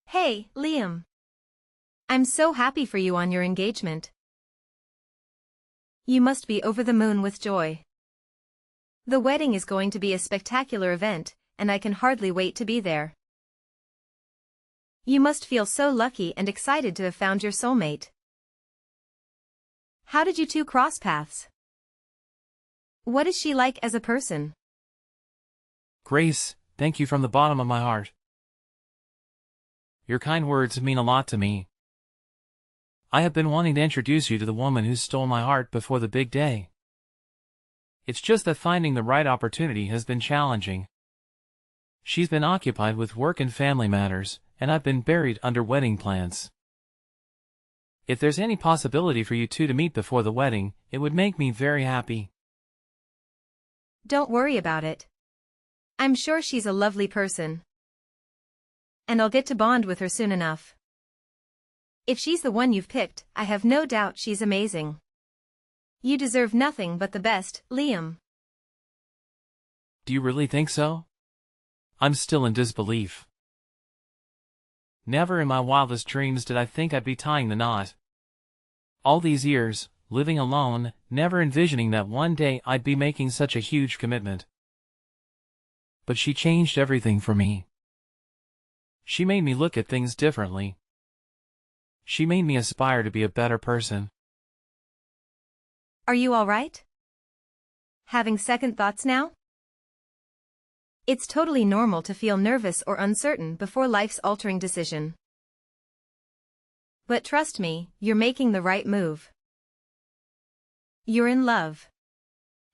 Hey, Liam. I'm so happy for you on your engagement. You must be over the moon with joy. The wedding is going to be a spectacular event, and I can hardly wait to be there. You must feel so lucky and excited to have found your soulmate. How did you two cross paths? What is she like as a person? Grace, thank you from the bottom of my heart. Your kind words mean a lot to me. I have been wanting to introduce you to the woman who stole my heart before the big day. It's just that finding the right opportunity has been challenging. She's been occupied with work and family matters, and I've been buried under wedding plans. If there's any possibility for you two to meet before the wedding, it would make me very happy. Don't worry about it. I'm sure she's a lovely person. And I'll get to bond with her soon enough. If she's the one you've picked, I have no doubt she's amazing. You deserve nothing but the best, Liam. Do you really think so? I'm still in disbelief. Never in my wildest dreams did I think I'd be tying the knot. All these years, living alone, never envisioning that one day I'd be making such a huge commitment. But she changed everything for me. She made me look at things differently. She made me aspire to be a better person. Are you all right? Having second thoughts now? It's totally normal to feel nervous or uncertain before life's altering decision. But trust me, you're making the right move. You're in love.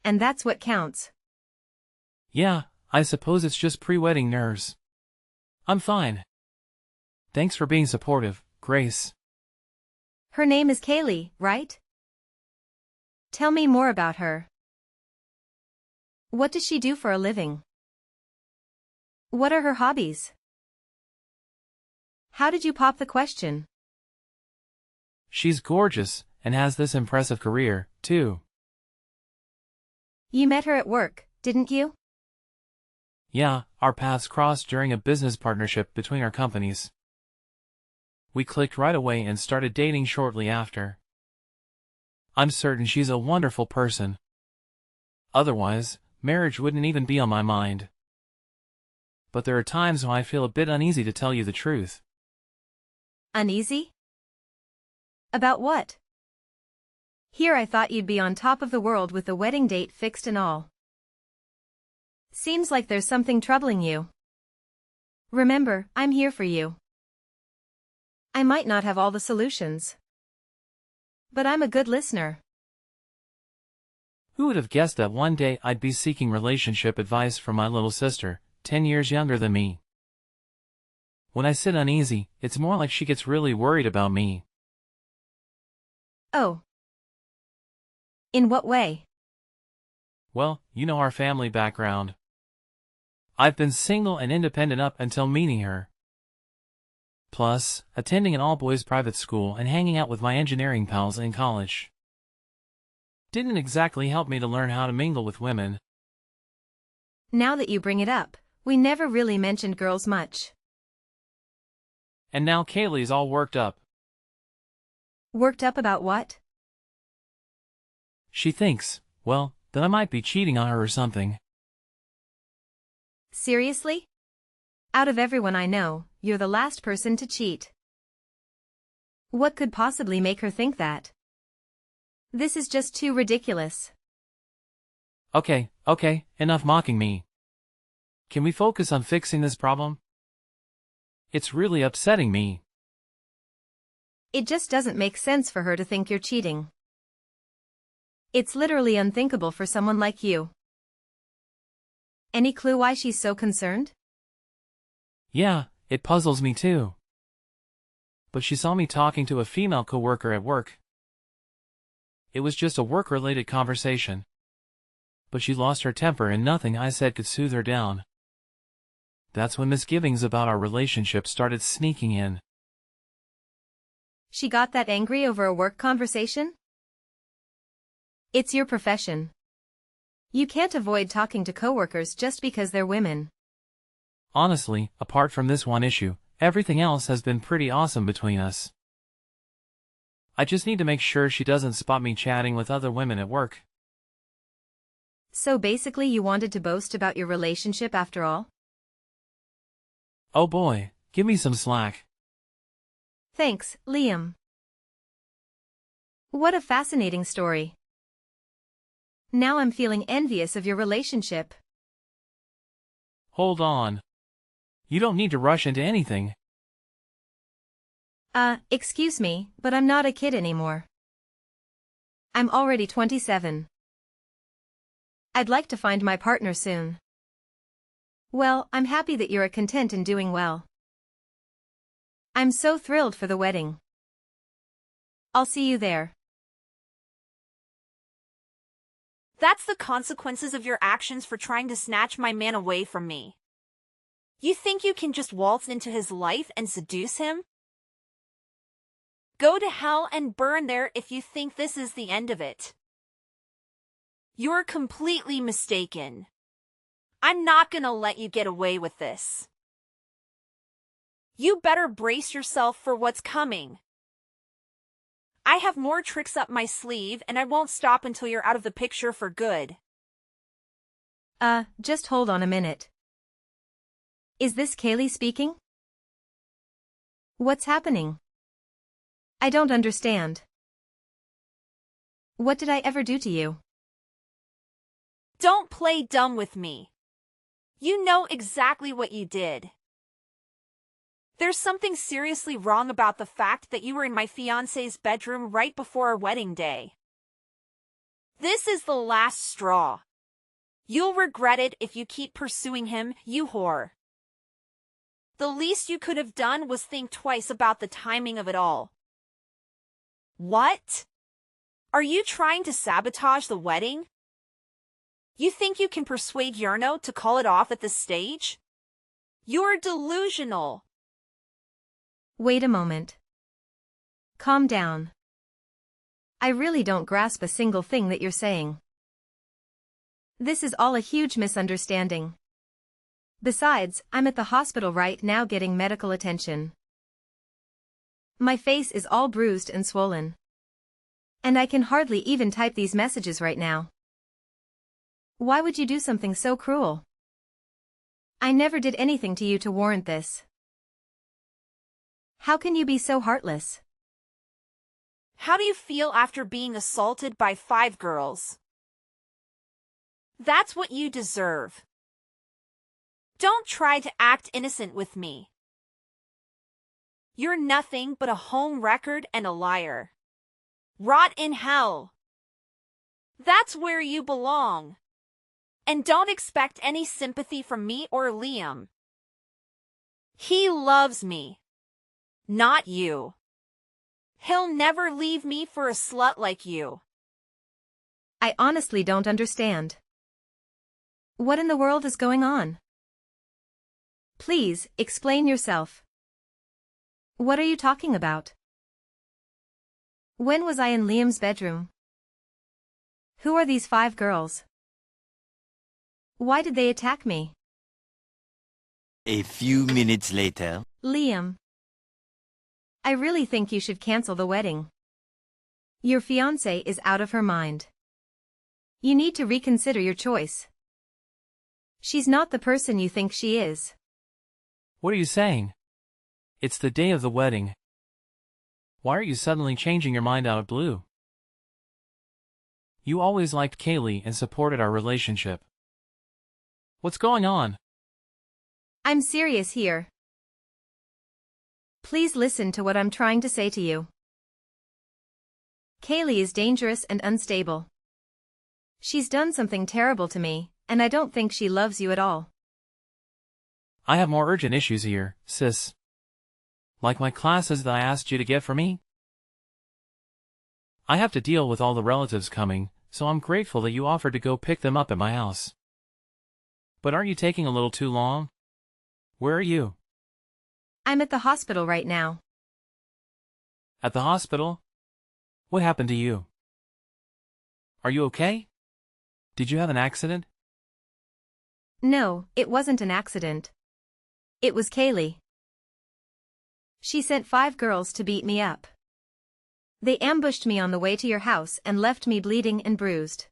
And that's what counts. Yeah, I suppose it's just pre-wedding nerves. I'm fine. Thanks for being supportive, Grace. Her name is Kaylee, right? Tell me more about her. What does she do for a living? What are her hobbies? How did you pop the question? She's gorgeous, and has this impressive career, too. You met her at work, didn't you? Yeah, our paths crossed during a business partnership between our companies. We clicked right away and started dating shortly after. I'm certain she's a wonderful person. Otherwise, marriage wouldn't even be on my mind. But there are times when I feel a bit uneasy, to tell you the truth. Uneasy? About what? Here I thought you'd be on top of the world with the wedding date fixed and all. Seems like there's something troubling you. Remember, I'm here for you. I might not have all the solutions. But I'm a good listener. Who would have guessed that one day I'd be seeking relationship advice from my little sister, 10 years younger than me? When I sit uneasy, it's more like she gets really worried about me. Oh. In what way? Well, you know our family background. I've been single and independent up until meeting her. Plus, attending an all-boys private school and hanging out with my engineering pals in college didn't exactly help me to learn how to mingle with women. Now that you bring it up, we never really mentioned girls much. And now Kaylee's all worked up. Worked up about what? She thinks, well, that I might be cheating on her or something. Seriously? Out of everyone I know, you're the last person to cheat. What could possibly make her think that? This is just too ridiculous. Okay, enough mocking me. Can we focus on fixing this problem? It's really upsetting me. It just doesn't make sense for her to think you're cheating. It's literally unthinkable for someone like you. Any clue why she's so concerned? Yeah, it puzzles me too. But she saw me talking to a female coworker at work. It was just a work-related conversation. But she lost her temper and nothing I said could soothe her down. That's when misgivings about our relationship started sneaking in. She got that angry over a work conversation? It's your profession. You can't avoid talking to coworkers just because they're women. Honestly, apart from this one issue, Everything else has been pretty awesome between us. I just need to make sure she doesn't spot me chatting with other women at work. So basically you wanted to boast about your relationship after all? Oh boy, give me some slack. Thanks, Liam. What a fascinating story. Now I'm feeling envious of your relationship. Hold on. You don't need to rush into anything. Excuse me, but I'm not a kid anymore. I'm already 27. I'd like to find my partner soon. Well, I'm happy that you're content and doing well. I'm so thrilled for the wedding. I'll see you there. That's the consequences of your actions for trying to snatch my man away from me. You think you can just waltz into his life and seduce him? Go to hell and burn there if you think this is the end of it. You're completely mistaken. I'm not gonna let you get away with this. You better brace yourself for what's coming. I have more tricks up my sleeve and I won't stop until you're out of the picture for good. Just hold on a minute. Is this Kaylee speaking? What's happening? I don't understand. What did I ever do to you? Don't play dumb with me. You know exactly what you did. There's something seriously wrong about the fact that you were in my fiancé's bedroom right before our wedding day. This is the last straw. You'll regret it if you keep pursuing him, you whore. The least you could have done was think twice about the timing of it all. What? Are you trying to sabotage the wedding? You think you can persuade Yarno to call it off at this stage? You're delusional. Wait a moment. Calm down. I really don't grasp a single thing that you're saying. This is all a huge misunderstanding. Besides, I'm at the hospital right now getting medical attention. My face is all bruised and swollen. And I can hardly even type these messages right now. Why would you do something so cruel? I never did anything to you to warrant this. How can you be so heartless? How do you feel after being assaulted by 5 girls? That's what you deserve. Don't try to act innocent with me. You're nothing but a home record and a liar. Rot in hell. That's where you belong. And don't expect any sympathy from me or Liam. He loves me. Not you. He'll never leave me for a slut like you. I honestly don't understand. What in the world is going on? Please, explain yourself. What are you talking about? When was I in Liam's bedroom? Who are these 5 girls? Why did they attack me? A few minutes later. Liam. I really think you should cancel the wedding. Your fiancée is out of her mind. You need to reconsider your choice. She's not the person you think she is. What are you saying? It's the day of the wedding. Why are you suddenly changing your mind out of blue? You always liked Kaylee and supported our relationship. What's going on? I'm serious here. Please listen to what I'm trying to say to you. Kaylee is dangerous and unstable. She's done something terrible to me, and I don't think she loves you at all. I have more urgent issues here, sis. Like my classes that I asked you to get for me? I have to deal with all the relatives coming, so I'm grateful that you offered to go pick them up at my house. But aren't you taking a little too long? Where are you? I'm at the hospital right now. At the hospital? What happened to you? Are you okay? Did you have an accident? No, it wasn't an accident. It was Kaylee. She sent 5 girls to beat me up. They ambushed me on the way to your house and left me bleeding and bruised.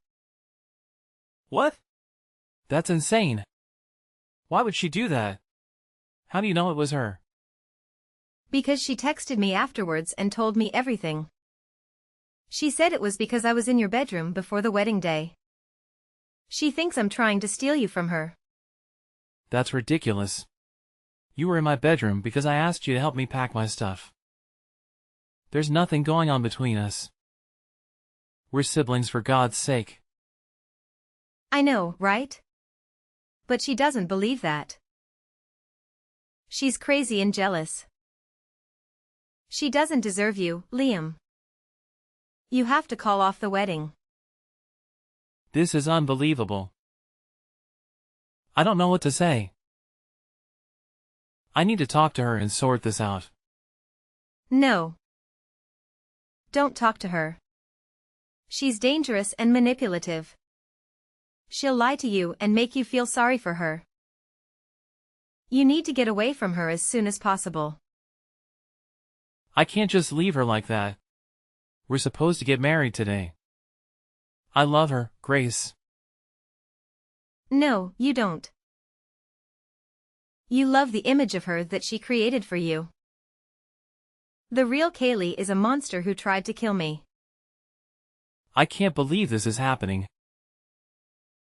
What? That's insane. Why would she do that? How do you know it was her? Because she texted me afterwards and told me everything. She said it was because I was in your bedroom before the wedding day. She thinks I'm trying to steal you from her. That's ridiculous. You were in my bedroom because I asked you to help me pack my stuff. There's nothing going on between us. We're siblings for God's sake. I know, right? But she doesn't believe that. She's crazy and jealous. She doesn't deserve you, Liam. You have to call off the wedding. This is unbelievable. I don't know what to say. I need to talk to her and sort this out. No. Don't talk to her. She's dangerous and manipulative. She'll lie to you and make you feel sorry for her. You need to get away from her as soon as possible. I can't just leave her like that. We're supposed to get married today. I love her, Grace. No, you don't. You love the image of her that she created for you. The real Kaylee is a monster who tried to kill me. I can't believe this is happening.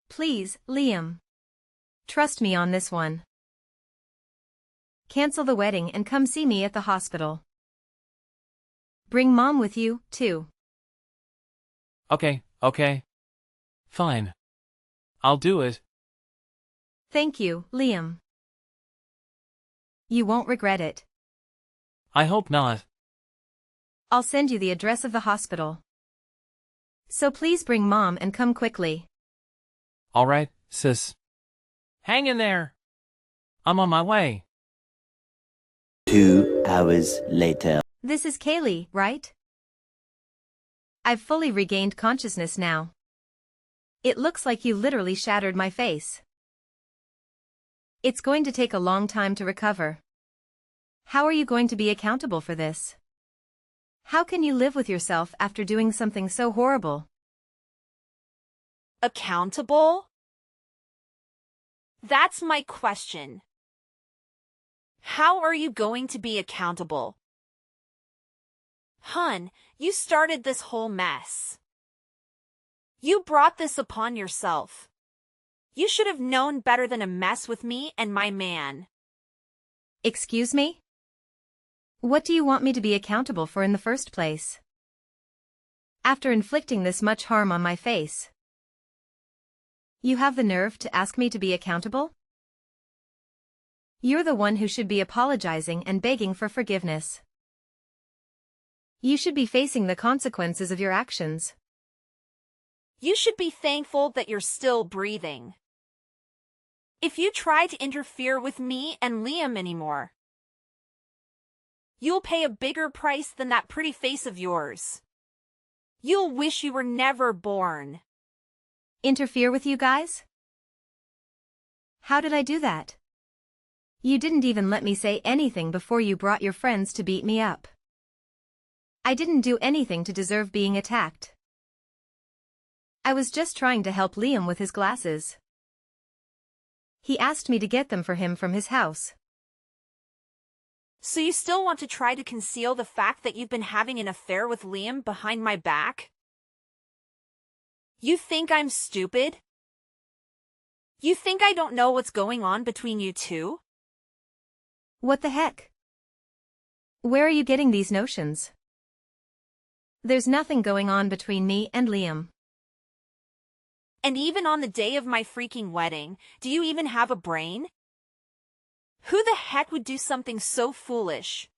Please, Liam. Trust me on this one. Cancel the wedding and come see me at the hospital. Bring Mom with you, too. Okay. Fine. I'll do it. Thank you, Liam. You won't regret it. I hope not. I'll send you the address of the hospital. So please bring Mom and come quickly. Alright, sis. Hang in there. I'm on my way. 2 hours later. This is Kaylee, right? I've fully regained consciousness now. It looks like you literally shattered my face. It's going to take a long time to recover. How are you going to be accountable for this? How can you live with yourself after doing something so horrible? Accountable? That's my question. How are you going to be accountable? Hun, you started this whole mess. You brought this upon yourself. You should have known better than to mess with me and my man. Excuse me? What do you want me to be accountable for in the first place? After inflicting this much harm on my face, you have the nerve to ask me to be accountable? You're the one who should be apologizing and begging for forgiveness. You should be facing the consequences of your actions. You should be thankful that you're still breathing. If you try to interfere with me and Liam anymore, you'll pay a bigger price than that pretty face of yours. You'll wish you were never born. Interfere with you guys? How did I do that? You didn't even let me say anything before you brought your friends to beat me up. I didn't do anything to deserve being attacked. I was just trying to help Liam with his glasses. He asked me to get them for him from his house. So you still want to try to conceal the fact that you've been having an affair with Liam behind my back? You think I'm stupid? You think I don't know what's going on between you two? What the heck? Where are you getting these notions? There's nothing going on between me and Liam. And even on the day of my freaking wedding, do you even have a brain? Who the heck would do something so foolish?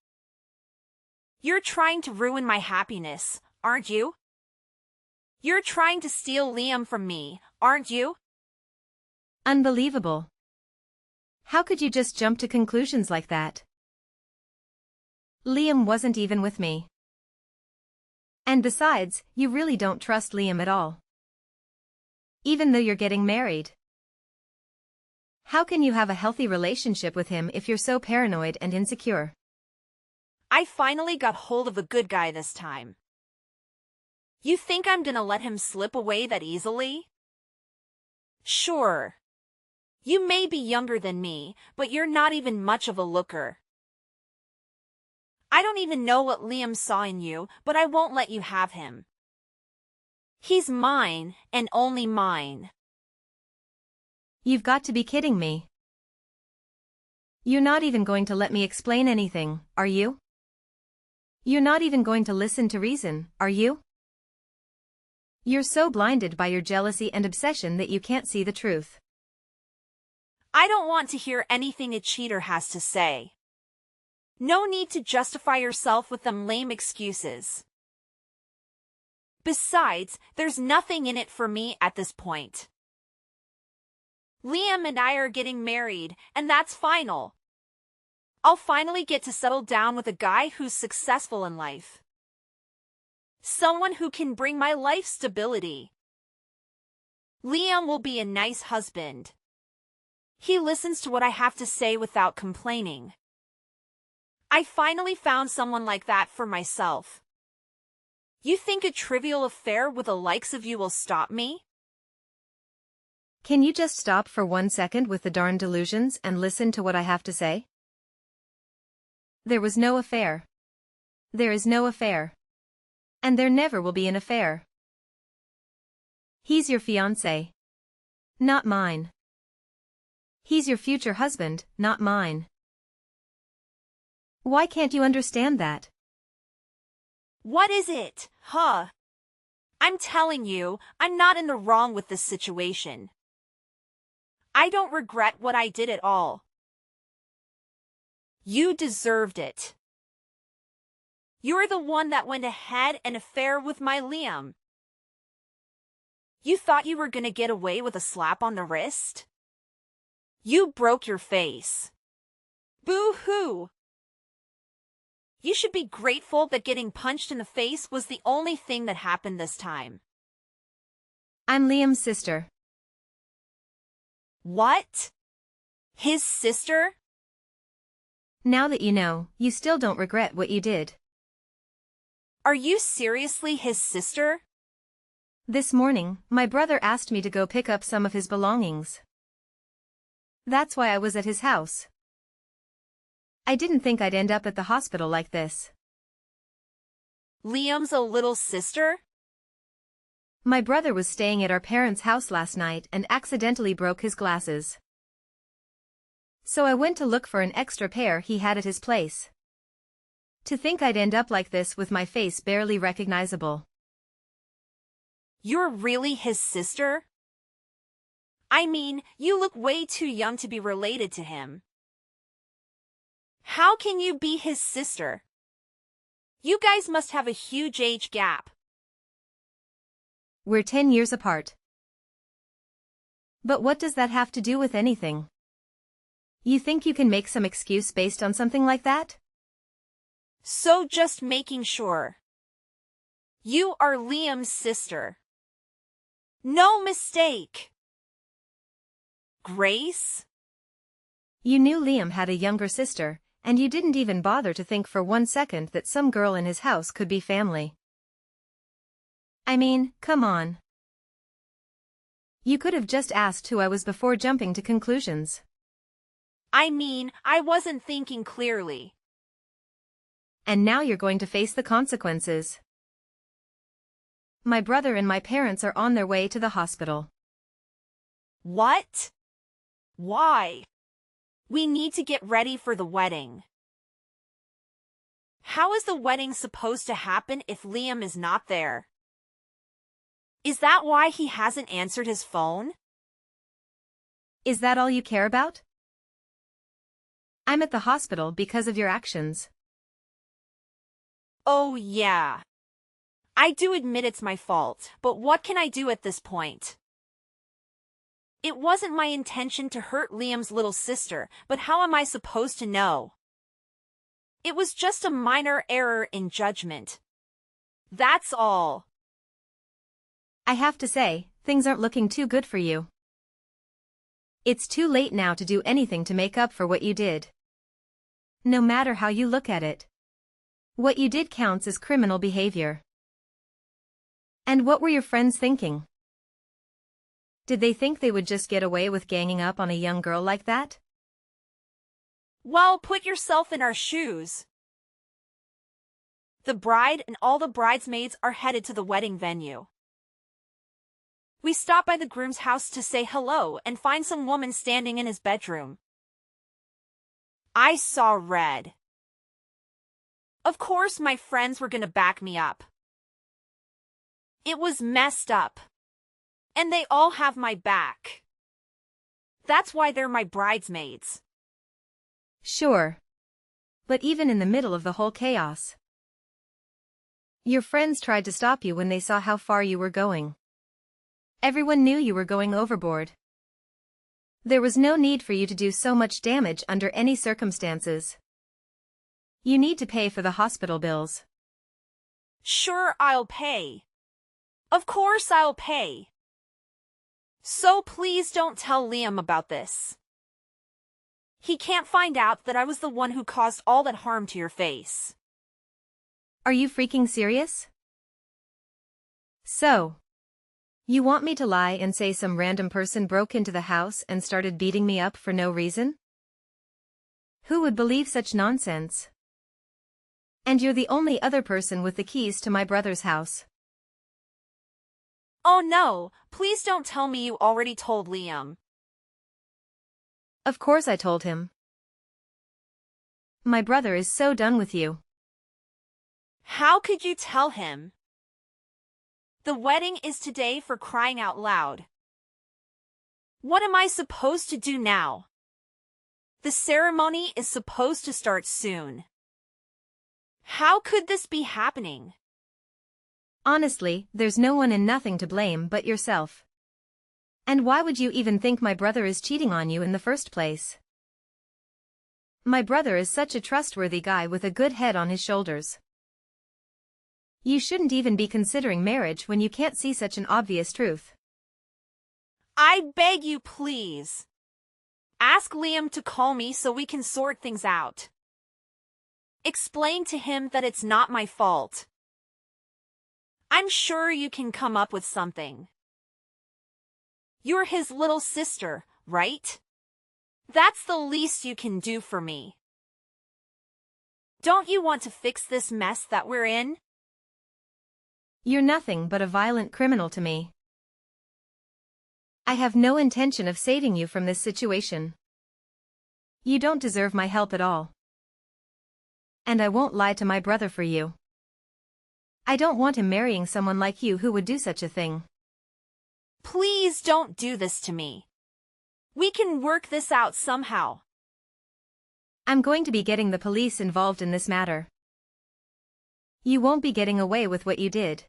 You're trying to ruin my happiness, aren't you? You're trying to steal Liam from me, aren't you? Unbelievable. How could you just jump to conclusions like that? Liam wasn't even with me. And besides, you really don't trust Liam at all. Even though you're getting married. How can you have a healthy relationship with him if you're so paranoid and insecure? I finally got hold of a good guy this time. You think I'm gonna let him slip away that easily? Sure. You may be younger than me, but you're not even much of a looker. I don't even know what Liam saw in you, but I won't let you have him. He's mine, and only mine. You've got to be kidding me. You're not even going to let me explain anything, are you? You're not even going to listen to reason, are you? You're so blinded by your jealousy and obsession that you can't see the truth. I don't want to hear anything a cheater has to say. No need to justify yourself with them lame excuses. Besides, there's nothing in it for me at this point. Liam and I are getting married, and that's final. I'll finally get to settle down with a guy who's successful in life. Someone who can bring my life stability. Liam will be a nice husband. He listens to what I have to say without complaining. I finally found someone like that for myself. You think a trivial affair with the likes of you will stop me? Can you just stop for 1 second with the darn delusions and listen to what I have to say? There was no affair. There is no affair. And there never will be an affair. He's your fiancé. Not mine. He's your future husband, not mine. Why can't you understand that? What is it, huh? I'm telling you, I'm not in the wrong with this situation. I don't regret what I did at all. You deserved it. You're the one that went ahead and affair with my Liam. You thought you were gonna get away with a slap on the wrist? You broke your face. Boo-hoo! You should be grateful that getting punched in the face was the only thing that happened this time. I'm Liam's sister. What? His sister? Now that you know, you still don't regret what you did. Are you seriously his sister? This morning, my brother asked me to go pick up some of his belongings. That's why I was at his house. I didn't think I'd end up at the hospital like this. Liam's a little sister? My brother was staying at our parents' house last night and accidentally broke his glasses. So I went to look for an extra pair he had at his place. To think I'd end up like this with my face barely recognizable. You're really his sister? I mean, you look way too young to be related to him. How can you be his sister? You guys must have a huge age gap. We're 10 years apart. But what does that have to do with anything? You think you can make some excuse based on something like that? So just making sure. You are Liam's sister. No mistake. Grace? You knew Liam had a younger sister, and you didn't even bother to think for 1 second that some girl in his house could be family. I mean, come on. You could have just asked who I was before jumping to conclusions. I mean, I wasn't thinking clearly. And now you're going to face the consequences. My brother and my parents are on their way to the hospital. What? Why? We need to get ready for the wedding. How is the wedding supposed to happen if Liam is not there? Is that why he hasn't answered his phone? Is that all you care about? I'm at the hospital because of your actions. Oh yeah. I do admit it's my fault, but what can I do at this point? It wasn't my intention to hurt Liam's little sister, but how am I supposed to know? It was just a minor error in judgment. That's all. I have to say, things aren't looking too good for you. It's too late now to do anything to make up for what you did. No matter how you look at it. What you did counts as criminal behavior. And what were your friends thinking? Did they think they would just get away with ganging up on a young girl like that? Well, put yourself in our shoes. The bride and all the bridesmaids are headed to the wedding venue. We stop by the groom's house to say hello and find some woman standing in his bedroom. I saw red. Of course, my friends were gonna back me up. It was messed up. And they all have my back. That's why they're my bridesmaids. Sure. But even in the middle of the whole chaos, your friends tried to stop you when they saw how far you were going. Everyone knew you were going overboard. There was no need for you to do so much damage under any circumstances. You need to pay for the hospital bills. Sure, I'll pay. Of course I'll pay. So please don't tell Liam about this. He can't find out that I was the one who caused all that harm to your face. Are you freaking serious? So, you want me to lie and say some random person broke into the house and started beating me up for no reason? Who would believe such nonsense? And you're the only other person with the keys to my brother's house. Oh no, please don't tell me you already told Liam. Of course I told him. My brother is so done with you. How could you tell him? The wedding is today, for crying out loud. What am I supposed to do now? The ceremony is supposed to start soon. How could this be happening? Honestly, there's no one and nothing to blame but yourself. And why would you even think my brother is cheating on you in the first place? My brother is such a trustworthy guy with a good head on his shoulders. You shouldn't even be considering marriage when you can't see such an obvious truth. I beg you, please. Ask Liam to call me so we can sort things out. Explain to him that it's not my fault. I'm sure you can come up with something. You're his little sister, right? That's the least you can do for me. Don't you want to fix this mess that we're in? You're nothing but a violent criminal to me. I have no intention of saving you from this situation. You don't deserve my help at all. And I won't lie to my brother for you. I don't want him marrying someone like you who would do such a thing. Please don't do this to me. We can work this out somehow. I'm going to be getting the police involved in this matter. You won't be getting away with what you did.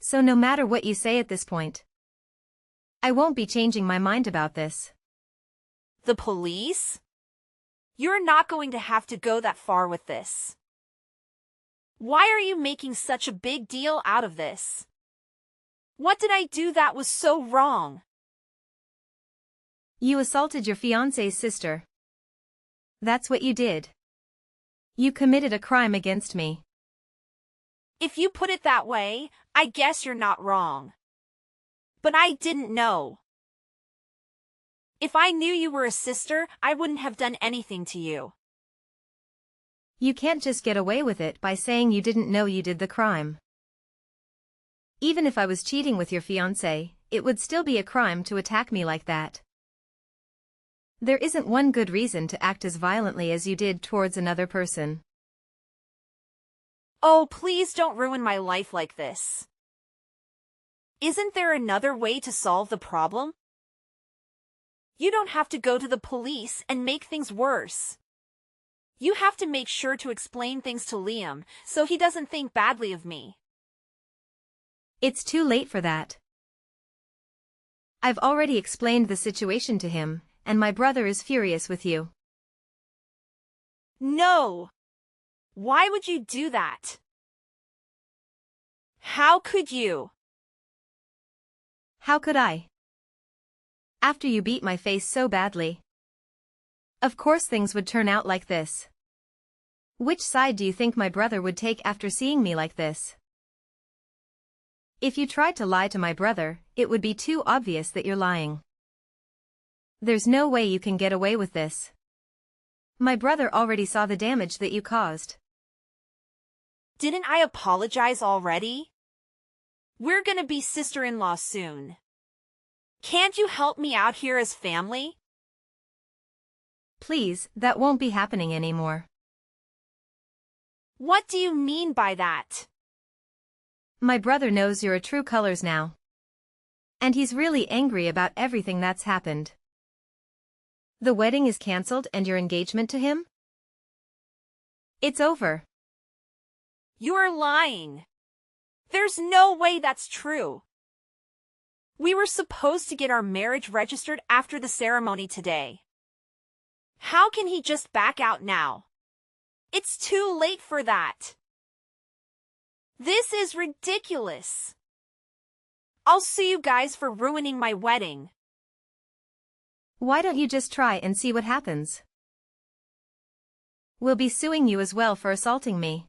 So no matter what you say at this point, I won't be changing my mind about this. The police? You're not going to have to go that far with this. Why are you making such a big deal out of this? What did I do that was so wrong? You assaulted your fiancé's sister. That's what you did. You committed a crime against me. If you put it that way, I guess you're not wrong. But I didn't know. If I knew you were a sister, I wouldn't have done anything to you. You can't just get away with it by saying you didn't know you did the crime. Even if I was cheating with your fiancé, it would still be a crime to attack me like that. There isn't one good reason to act as violently as you did towards another person. Oh, please don't ruin my life like this. Isn't there another way to solve the problem? You don't have to go to the police and make things worse. You have to make sure to explain things to Liam so he doesn't think badly of me. It's too late for that. I've already explained the situation to him, and my brother is furious with you. No! Why would you do that? How could you? How could I? After you beat my face so badly. Of course things would turn out like this. Which side do you think my brother would take after seeing me like this? If you tried to lie to my brother, it would be too obvious that you're lying. There's no way you can get away with this. My brother already saw the damage that you caused. Didn't I apologize already? We're gonna be sister-in-law soon. Can't you help me out here as family? Please, that won't be happening anymore. What do you mean by that? My brother knows your true colors now. And he's really angry about everything that's happened. The wedding is cancelled and your engagement to him? It's over. You're lying. There's no way that's true. We were supposed to get our marriage registered after the ceremony today. How can he just back out now? It's too late for that. This is ridiculous. I'll sue you guys for ruining my wedding. Why don't you just try and see what happens? We'll be suing you as well for assaulting me.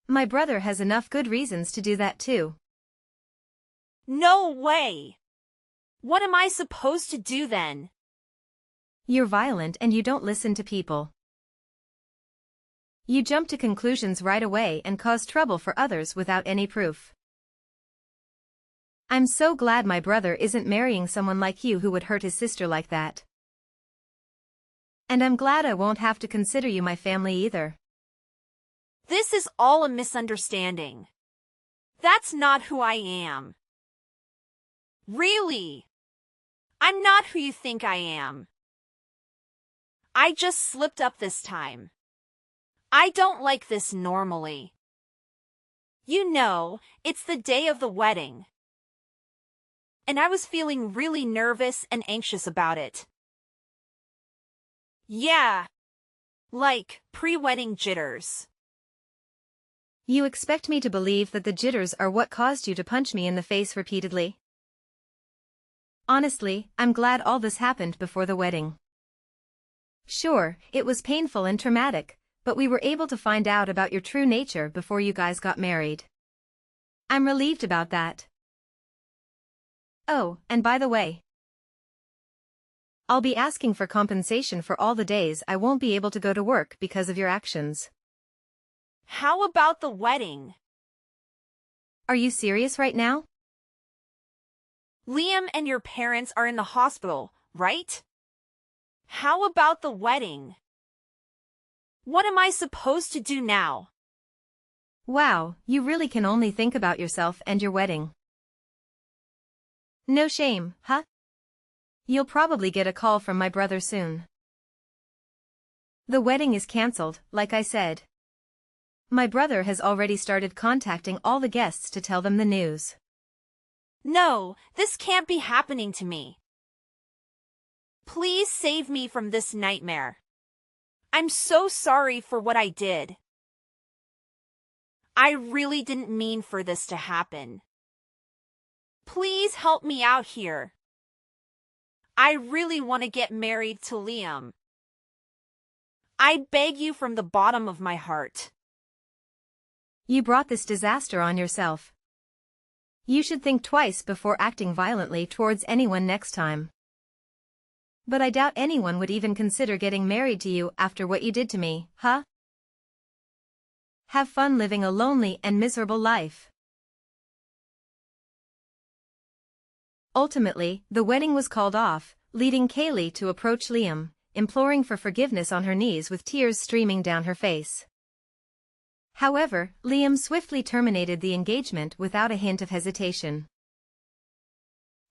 My brother has enough good reasons to do that too. No way. What am I supposed to do then? You're violent and you don't listen to people. You jump to conclusions right away and cause trouble for others without any proof. I'm so glad my brother isn't marrying someone like you who would hurt his sister like that. And I'm glad I won't have to consider you my family either. This is all a misunderstanding. That's not who I am. Really? I'm not who you think I am. I just slipped up this time. I don't like this normally. You know, it's the day of the wedding. And I was feeling really nervous and anxious about it. Yeah. Like pre-wedding jitters. You expect me to believe that the jitters are what caused you to punch me in the face repeatedly? Honestly, I'm glad all this happened before the wedding. Sure, it was painful and traumatic, but we were able to find out about your true nature before you guys got married. I'm relieved about that. Oh, and by the way, I'll be asking for compensation for all the days I won't be able to go to work because of your actions. How about the wedding? Are you serious right now? Liam and your parents are in the hospital, right? How about the wedding? What am I supposed to do now? Wow, you really can only think about yourself and your wedding. No shame, huh? You'll probably get a call from my brother soon. The wedding is cancelled, like I said. My brother has already started contacting all the guests to tell them the news. No, this can't be happening to me. Please save me from this nightmare. I'm so sorry for what I did. I really didn't mean for this to happen. Please help me out here. I really want to get married to Liam. I beg you from the bottom of my heart. You brought this disaster on yourself. You should think twice before acting violently towards anyone next time. But I doubt anyone would even consider getting married to you after what you did to me, huh? Have fun living a lonely and miserable life. Ultimately, the wedding was called off, leading Kaylee to approach Liam, imploring for forgiveness on her knees with tears streaming down her face. However, Liam swiftly terminated the engagement without a hint of hesitation.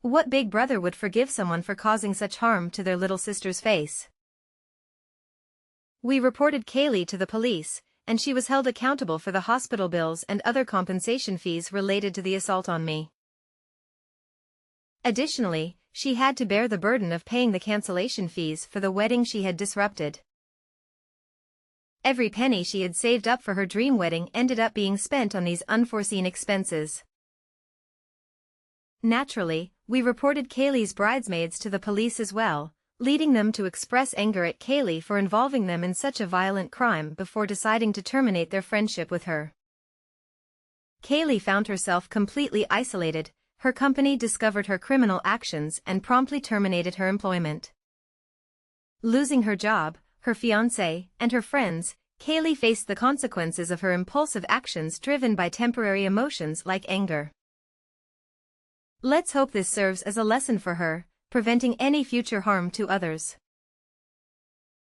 What big brother would forgive someone for causing such harm to their little sister's face? We reported Kaylee to the police, and she was held accountable for the hospital bills and other compensation fees related to the assault on me. Additionally, she had to bear the burden of paying the cancellation fees for the wedding she had disrupted. Every penny she had saved up for her dream wedding ended up being spent on these unforeseen expenses. Naturally, we reported Kaylee's bridesmaids to the police as well, leading them to express anger at Kaylee for involving them in such a violent crime before deciding to terminate their friendship with her. Kaylee found herself completely isolated. Her company discovered her criminal actions and promptly terminated her employment. Losing her job, her fiancé, and her friends, Kaylee faced the consequences of her impulsive actions driven by temporary emotions like anger. Let's hope this serves as a lesson for her, preventing any future harm to others.